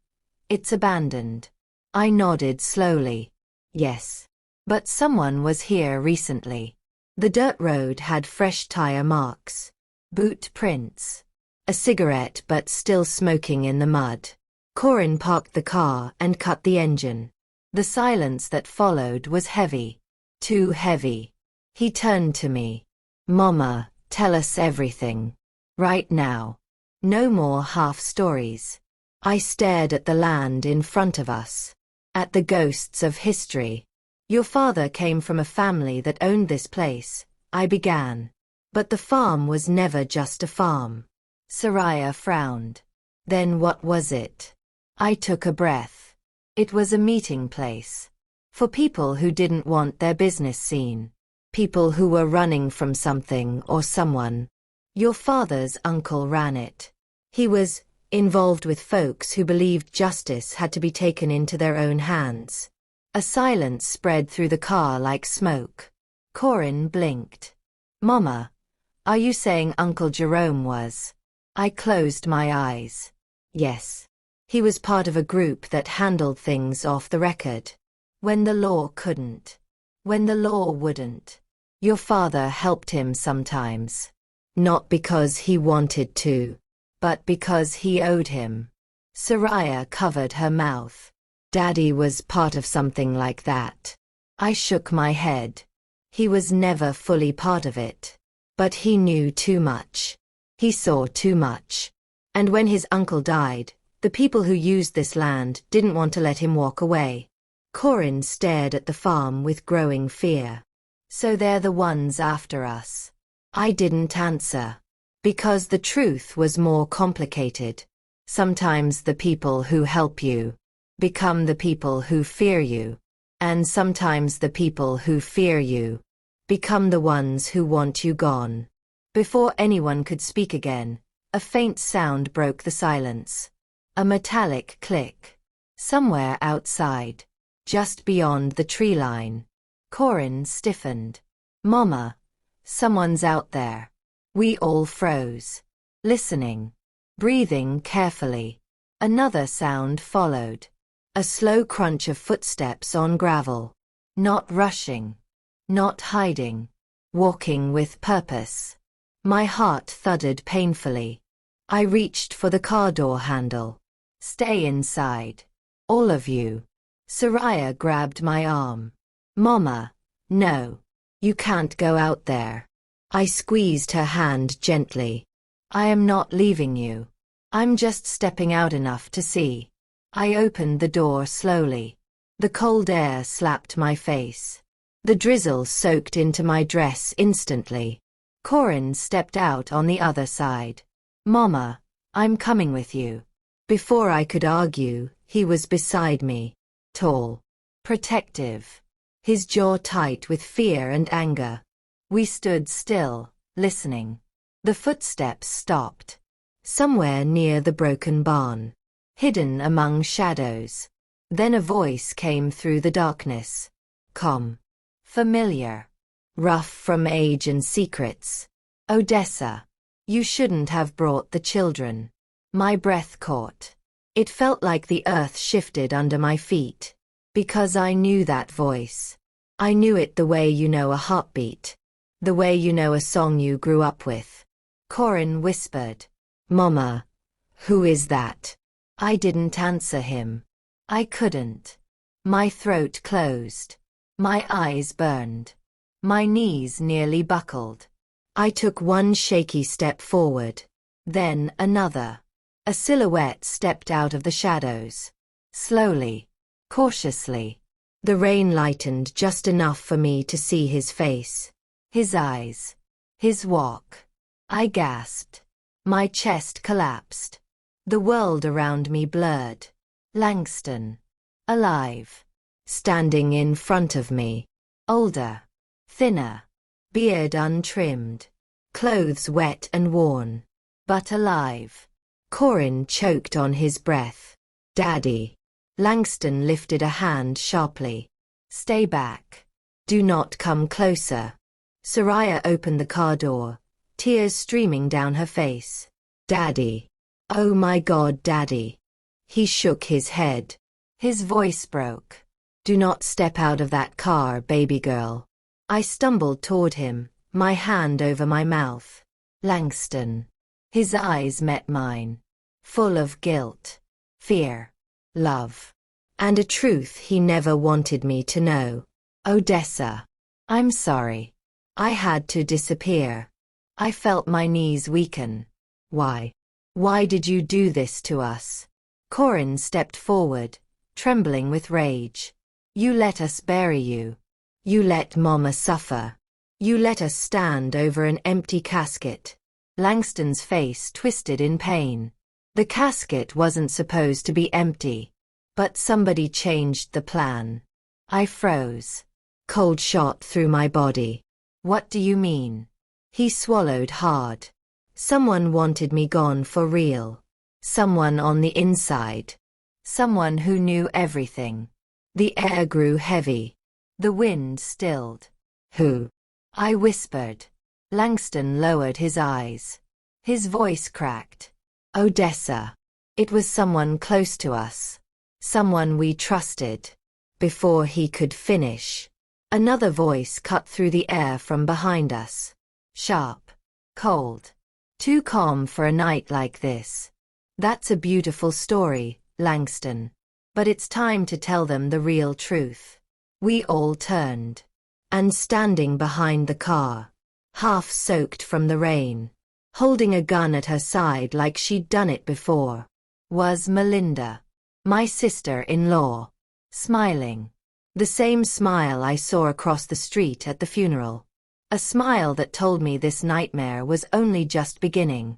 it's abandoned. I nodded slowly. Yes. But someone was here recently. The dirt road had fresh tire marks. Boot prints. A cigarette but still smoking in the mud. Corin parked the car and cut the engine. The silence that followed was heavy. Too heavy. He turned to me. Mama, tell us everything. Right now. No more half stories. I stared at the land in front of us. At the ghosts of history. Your father came from a family that owned this place, I began. But the farm was never just a farm. Soraya frowned. Then what was it? I took a breath. It was a meeting place. For people who didn't want their business seen. People who were running from something or someone. Your father's uncle ran it. He was involved with folks who believed justice had to be taken into their own hands. A silence spread through the car like smoke. Corin blinked. Mama, are you saying Uncle Jerome was? I closed my eyes. Yes. He was part of a group that handled things off the record. When the law couldn't. When the law wouldn't. Your father helped him sometimes. Not because he wanted to. But because he owed him. Soraya covered her mouth. Daddy was part of something like that. I shook my head. He was never fully part of it. But he knew too much. He saw too much. And when his uncle died, the people who used this land didn't want to let him walk away. Corin stared at the farm with growing fear. So they're the ones after us. I didn't answer. Because the truth was more complicated. Sometimes the people who help you become the people who fear you. And sometimes the people who fear you become the ones who want you gone. Before anyone could speak again, a faint sound broke the silence. A metallic click. Somewhere outside. Just beyond the tree line. Corin stiffened. Mama, someone's out there. We all froze. Listening. breathing carefully. Another sound followed. A slow crunch of footsteps on gravel. Not rushing. Not hiding. Walking with purpose. My heart thudded painfully. I reached for the car door handle. Stay inside. All of you. Soraya grabbed my arm. Mama, no. You can't go out there. I squeezed her hand gently. I am not leaving you. I'm just stepping out enough to see. I opened the door slowly. The cold air slapped my face. The drizzle soaked into my dress instantly. Corin stepped out on the other side. Mama, I'm coming with you. Before I could argue, he was beside me. Tall. Protective. His jaw tight with fear and anger. We stood still, listening. The footsteps stopped. Somewhere near the broken barn. Hidden among shadows. Then a voice came through the darkness. Calm. Familiar. Rough from age and secrets. Odessa. You shouldn't have brought the children. My breath caught. It felt like the earth shifted under my feet. Because I knew that voice. I knew it the way you know a heartbeat. The way you know a song you grew up with. Corin whispered. Mama. Who is that? I didn't answer him. I couldn't. My throat closed. My eyes burned. My knees nearly buckled. I took one shaky step forward. Then another. A silhouette stepped out of the shadows. Slowly. Cautiously. The rain lightened just enough for me to see his face. His eyes. His walk. I gasped. My chest collapsed. The world around me blurred. Langston. Alive. Standing in front of me. Older. Thinner. Beard untrimmed. Clothes wet and worn. But alive. Corin choked on his breath. Daddy. Langston lifted a hand sharply. Stay back. Do not come closer. Soraya opened the car door, tears streaming down her face. Daddy. Oh my God, Daddy. He shook his head. His voice broke. Do not step out of that car, baby girl. I stumbled toward him, my hand over my mouth. Langston. His eyes met mine. Full of guilt, fear, love, and a truth he never wanted me to know. Odessa. I'm sorry. I had to disappear. I felt my knees weaken. Why? Why did you do this to us? Corin stepped forward, trembling with rage. You let us bury you. You let Mama suffer. You let us stand over an empty casket. Langston's face twisted in pain. The casket wasn't supposed to be empty. But somebody changed the plan. I froze. Cold shot through my body. What do you mean? He swallowed hard. Someone wanted me gone for real. Someone on the inside. Someone who knew everything. The air grew heavy. The wind stilled. Who? I whispered. Langston lowered his eyes. His voice cracked. Odessa. It was someone close to us. Someone we trusted. Before he could finish, another voice cut through the air from behind us. Sharp. Cold. Too calm for a night like this. That's a beautiful story, Langston. But it's time to tell them the real truth. We all turned. And standing behind the car, half soaked from the rain, holding a gun at her side like she'd done it before, was Melinda, my sister-in-law, smiling. The same smile I saw across the street at the funeral. A smile that told me this nightmare was only just beginning.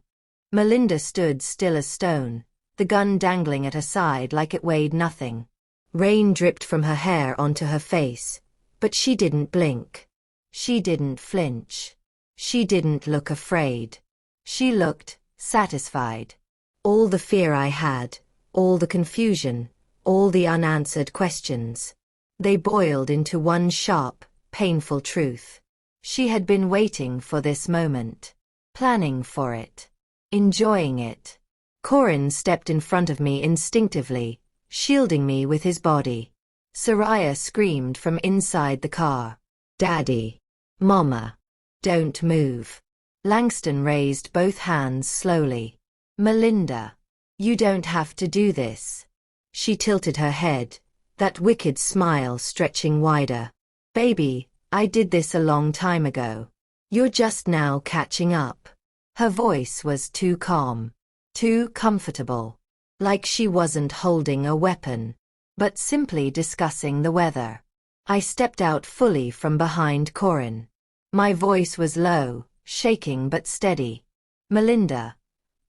Melinda stood still as stone, the gun dangling at her side like it weighed nothing. Rain dripped from her hair onto her face, but she didn't blink. She didn't flinch. She didn't look afraid. She looked satisfied. All the fear I had, all the confusion, all the unanswered questions, they boiled into one sharp, painful truth. She had been waiting for this moment, planning for it, enjoying it. Corin stepped in front of me instinctively, shielding me with his body. Soraya screamed from inside the car. Daddy. Mama. Don't move. Langston raised both hands slowly. Melinda. You don't have to do this. She tilted her head, that wicked smile stretching wider. Baby, I did this a long time ago. You're just now catching up. Her voice was too calm, too comfortable, like she wasn't holding a weapon, but simply discussing the weather. I stepped out fully from behind Corin. My voice was low, shaking but steady. Melinda,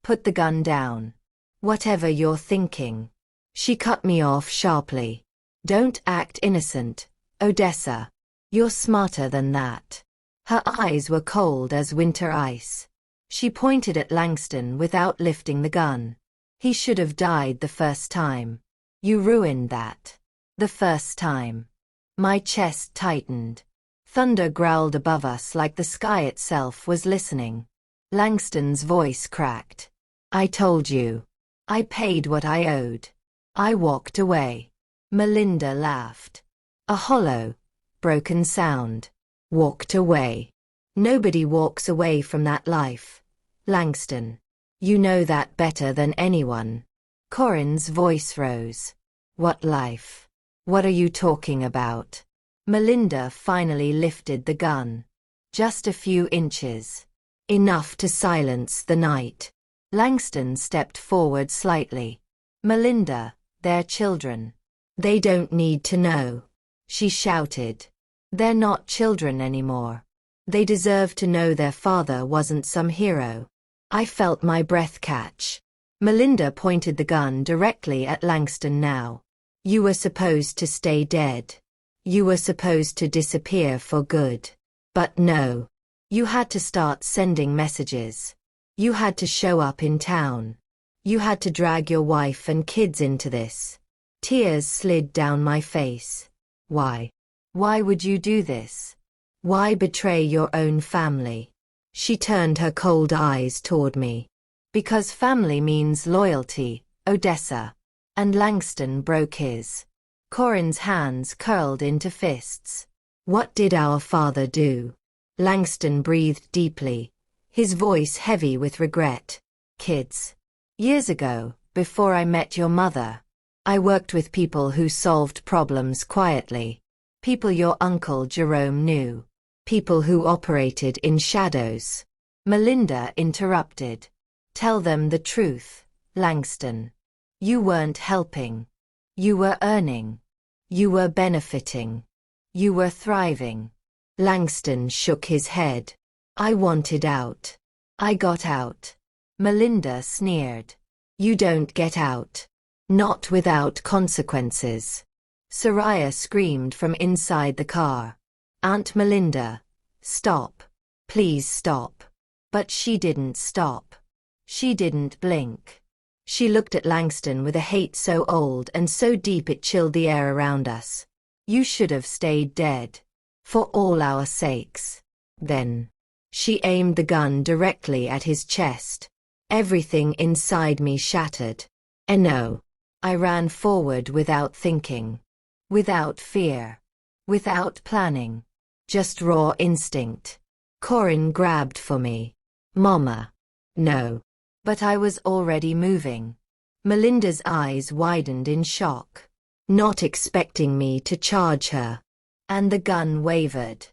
put the gun down. Whatever you're thinking. She cut me off sharply. Don't act innocent, Odessa. You're smarter than that. Her eyes were cold as winter ice. She pointed at Langston without lifting the gun. He should have died the first time. You ruined that. The first time. My chest tightened. Thunder growled above us like the sky itself was listening. Langston's voice cracked. I told you. I paid what I owed. I walked away. Melinda laughed. A hollow, broken sound. Walked away. Nobody walks away from that life. Langston. You know that better than anyone. Corin's voice rose. What life? What are you talking about? Melinda finally lifted the gun. Just a few inches. Enough to silence the night. Langston stepped forward slightly. Melinda, they're children. They don't need to know. She shouted. They're not children anymore. They deserve to know their father wasn't some hero. I felt my breath catch. Melinda pointed the gun directly at Langston now. You were supposed to stay dead. You were supposed to disappear for good. But no. You had to start sending messages. You had to show up in town. You had to drag your wife and kids into this. Tears slid down my face. Why? Why would you do this? Why betray your own family? She turned her cold eyes toward me. Because family means loyalty, Odessa. And Langston broke his. Corin's hands curled into fists. What did our father do? Langston breathed deeply, his voice heavy with regret. Kids. Years ago, before I met your mother, I worked with people who solved problems quietly. People your uncle Jerome knew. People who operated in shadows. Melinda interrupted. Tell them the truth, Langston. You weren't helping. You were earning. You were benefiting. You were thriving. Langston shook his head. I wanted out. I got out. Melinda sneered. You don't get out. Not without consequences. Soraya screamed from inside the car. Aunt Melinda, stop. Please stop. But she didn't stop. She didn't blink. She looked at Langston with a hate so old and so deep it chilled the air around us. You should have stayed dead. For all our sakes. Then. She aimed the gun directly at his chest. Everything inside me shattered. And no. I ran forward without thinking. Without fear. Without planning. Just raw instinct. Corin grabbed for me. Mama. No. But I was already moving. Melinda's eyes widened in shock. Not expecting me to charge her. And the gun wavered.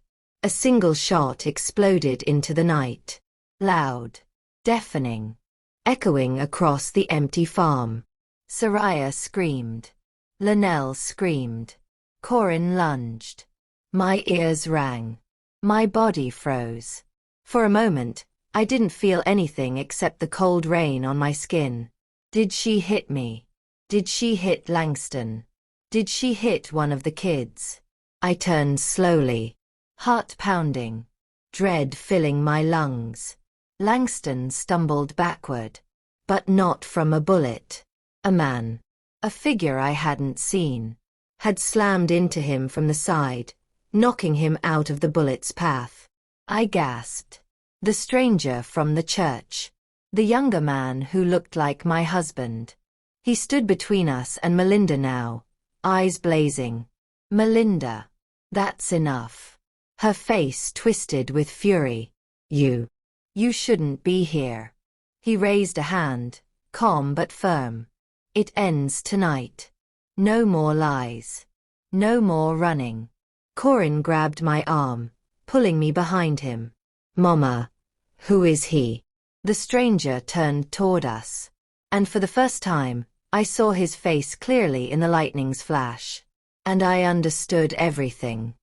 A single shot exploded into the night. Loud. Deafening. Echoing across the empty farm. Soraya screamed. Linnell screamed. Corin lunged. My ears rang. My body froze. For a moment, I didn't feel anything except the cold rain on my skin. Did she hit me? Did she hit Langston? Did she hit one of the kids? I turned slowly. Heart pounding. Dread filling my lungs. Langston stumbled backward. But not from a bullet. A man. A figure I hadn't seen. Had slammed into him from the side, knocking him out of the bullet's path. I gasped. The stranger from the church. The younger man who looked like my husband. He stood between us and Melinda now, eyes blazing. Melinda. That's enough. Her face twisted with fury. You shouldn't be here. He raised a hand, calm but firm. It ends tonight. No more lies. No more running. Corin grabbed my arm, pulling me behind him. Mama. Who is he? The stranger turned toward us. And for the first time, I saw his face clearly in the lightning's flash. And I understood everything.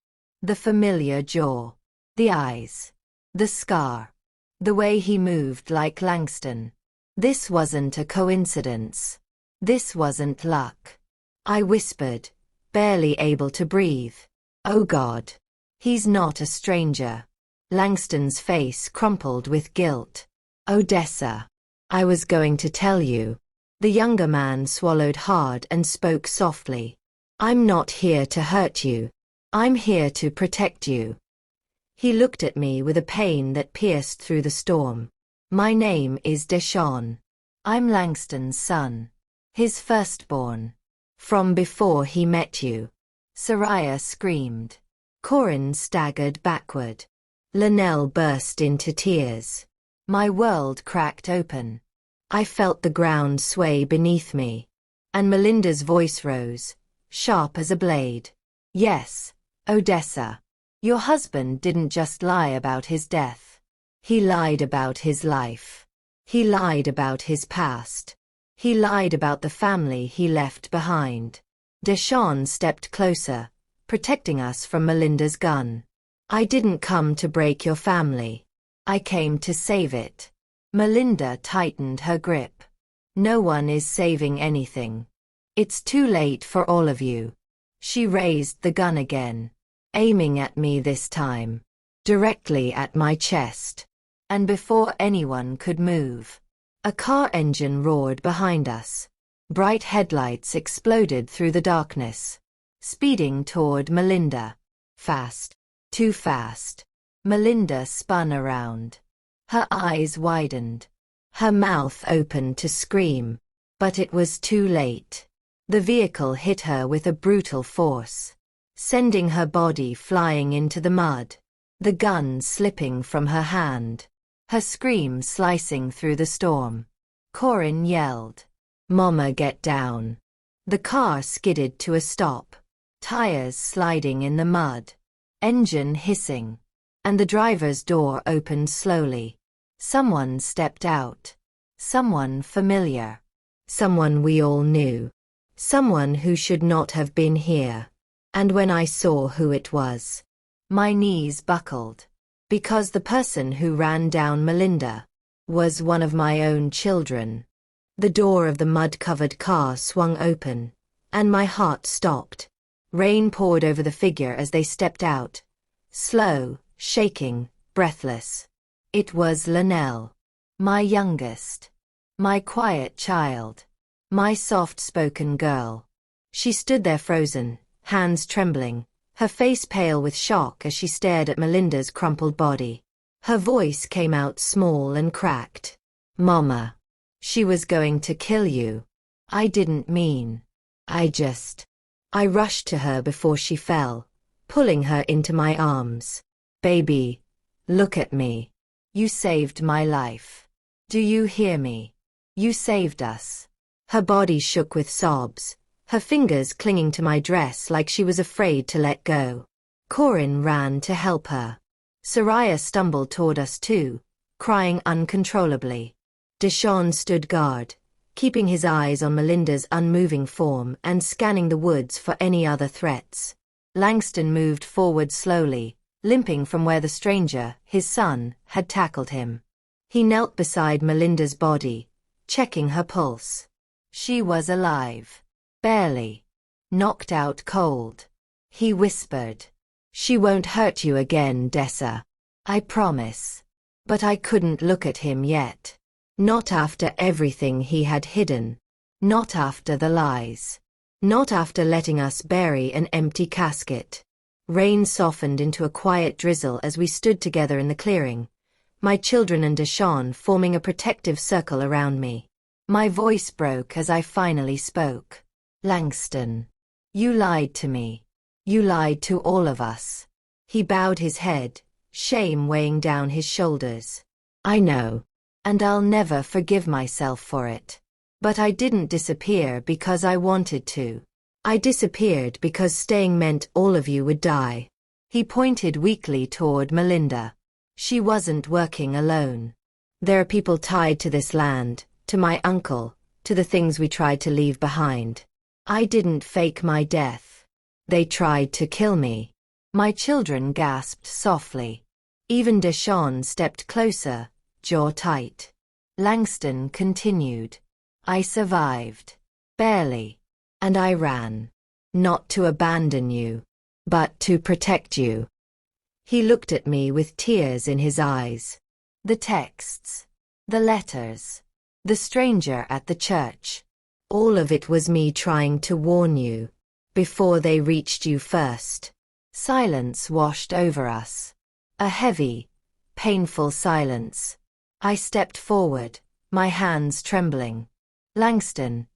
The familiar jaw. The eyes. The scar. The way he moved like Langston. This wasn't a coincidence. This wasn't luck. I whispered, barely able to breathe. Oh God. He's not a stranger. Langston's face crumpled with guilt. Odessa. I was going to tell you. The younger man swallowed hard and spoke softly. I'm not here to hurt you. I'm here to protect you. He looked at me with a pain that pierced through the storm. My name is Deshawn. I'm Langston's son. His firstborn. From before he met you. Soraya screamed. Corin staggered backward. Linnell burst into tears. My world cracked open. I felt the ground sway beneath me. And Melinda's voice rose, sharp as a blade. Yes, Odessa. Your husband didn't just lie about his death. He lied about his life. He lied about his past. He lied about the family he left behind. Deshawn stepped closer, protecting us from Melinda's gun. I didn't come to break your family. I came to save it. Melinda tightened her grip. No one is saving anything. It's too late for all of you. She raised the gun again, aiming at me this time, directly at my chest. And before anyone could move, a car engine roared behind us. Bright headlights exploded through the darkness, speeding toward Melinda. Fast. Too fast. Melinda spun around. Her eyes widened. Her mouth opened to scream. But it was too late. The vehicle hit her with a brutal force, sending her body flying into the mud. The gun slipping from her hand. Her scream slicing through the storm. Corin yelled, "Mama, get down." The car skidded to a stop. Tires sliding in the mud. Engine hissing. And the driver's door opened slowly. Someone stepped out. Someone familiar. Someone we all knew. Someone who should not have been here. And when I saw who it was, my knees buckled. Because the person who ran down Melinda was one of my own children. The door of the mud-covered car swung open, and my heart stopped. Rain poured over the figure as they stepped out. Slow, shaking, breathless. It was Linnell. My youngest. My quiet child. My soft-spoken girl. She stood there frozen, hands trembling, her face pale with shock as she stared at Melinda's crumpled body. Her voice came out small and cracked. "Mama. She was going to kill you. I didn't mean. I rushed to her before she fell, pulling her into my arms. Baby, look at me. You saved my life. Do you hear me? You saved us." Her body shook with sobs, her fingers clinging to my dress like she was afraid to let go. Corin ran to help her. Soraya stumbled toward us too, crying uncontrollably. Deshawn stood guard, keeping his eyes on Melinda's unmoving form and scanning the woods for any other threats. Langston moved forward slowly, limping from where the stranger, his son, had tackled him. He knelt beside Melinda's body, checking her pulse. She was alive. Barely. Knocked out cold. He whispered, "She won't hurt you again, Dessa. I promise." But I couldn't look at him yet. Not after everything he had hidden. Not after the lies. Not after letting us bury an empty casket. Rain softened into a quiet drizzle as we stood together in the clearing, my children and Deshawn forming a protective circle around me. My voice broke as I finally spoke. Langston, you lied to me. You lied to all of us. He bowed his head, shame weighing down his shoulders. I know. And I'll never forgive myself for it. But I didn't disappear because I wanted to. I disappeared because staying meant all of you would die. He pointed weakly toward Melinda. She wasn't working alone. There are people tied to this land, to my uncle, to the things we tried to leave behind. I didn't fake my death. They tried to kill me. My children gasped softly. Even Deshawn stepped closer, jaw tight. Langston continued. I survived. Barely. And I ran. Not to abandon you, but to protect you. He looked at me with tears in his eyes. The texts. The letters. The stranger at the church. All of it was me trying to warn you. Before they reached you first. Silence washed over us. A heavy, painful silence. I stepped forward, my hands trembling. Langston,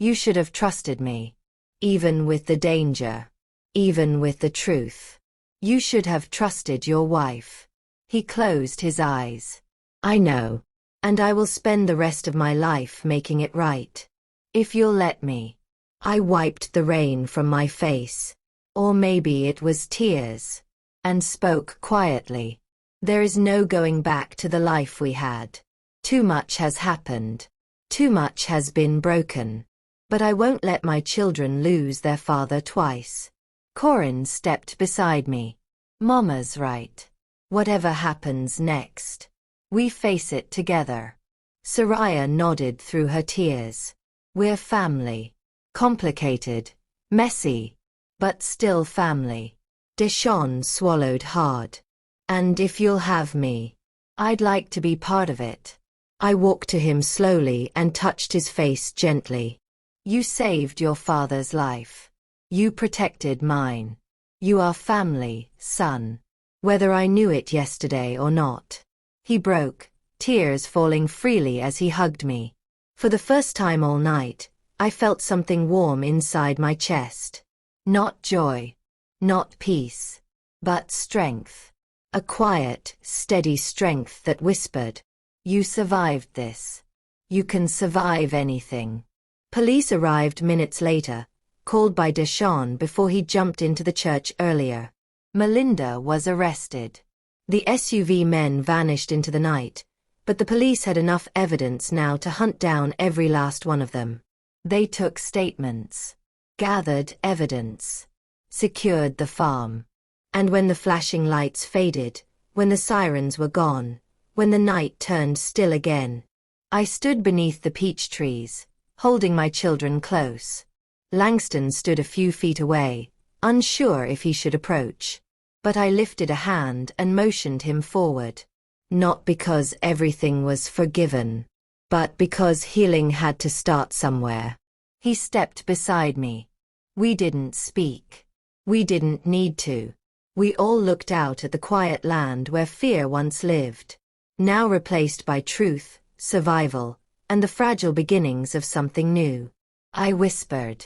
you should have trusted me. Even with the danger. Even with the truth. You should have trusted your wife. He closed his eyes. I know. And I will spend the rest of my life making it right. If you'll let me. I wiped the rain from my face. Or maybe it was tears. And spoke quietly. There is no going back to the life we had. Too much has happened. Too much has been broken. But I won't let my children lose their father twice. Corin stepped beside me. Mama's right. Whatever happens next, we face it together. Soraya nodded through her tears. We're family. Complicated. Messy. But still family. Deshawn swallowed hard. And if you'll have me, I'd like to be part of it. I walked to him slowly and touched his face gently. You saved your father's life. You protected mine. You are family, son. Whether I knew it yesterday or not. He broke, tears falling freely as he hugged me. For the first time all night, I felt something warm inside my chest. Not joy. Not peace. But strength. A quiet, steady strength that whispered. You survived this. You can survive anything. Police arrived minutes later, called by Deshawn before he jumped into the church earlier. Melinda was arrested. The SUV men vanished into the night, but the police had enough evidence now to hunt down every last one of them. They took statements, gathered evidence, secured the farm. And when the flashing lights faded, when the sirens were gone, when the night turned still again, I stood beneath the peach trees, holding my children close. Langston stood a few feet away, unsure if he should approach. But I lifted a hand and motioned him forward. Not because everything was forgiven, but because healing had to start somewhere. He stepped beside me. We didn't speak. We didn't need to. We all looked out at the quiet land where fear once lived, now replaced by truth, survival, and the fragile beginnings of something new. I whispered.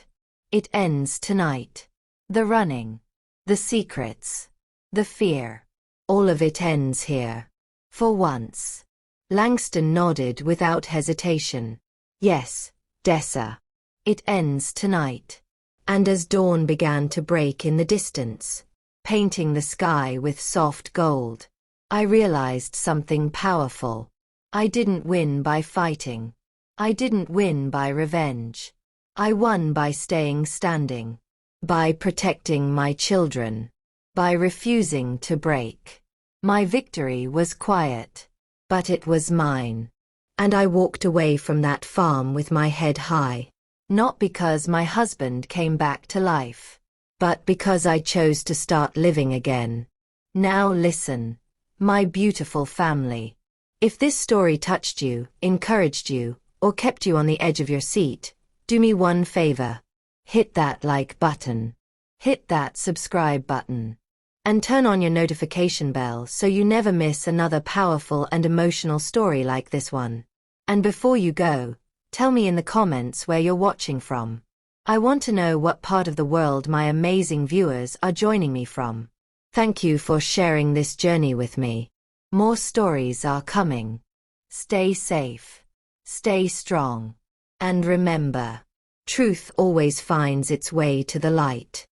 It ends tonight. The running. The secrets. The fear. All of it ends here. For once. Langston nodded without hesitation. Yes, Dessa. It ends tonight. And as dawn began to break in the distance, painting the sky with soft gold, I realized something powerful. I didn't win by fighting. I didn't win by revenge. I won by staying standing. By protecting my children. By refusing to break. My victory was quiet. But it was mine. And I walked away from that farm with my head high. Not because my husband came back to life, but because I chose to start living again. Now listen, my beautiful family. If this story touched you, encouraged you, or kept you on the edge of your seat, do me one favor. Hit that like button. Hit that subscribe button. And turn on your notification bell so you never miss another powerful and emotional story like this one. And before you go, tell me in the comments where you're watching from. I want to know what part of the world my amazing viewers are joining me from. Thank you for sharing this journey with me. More stories are coming. Stay safe. Stay strong. And remember, truth always finds its way to the light.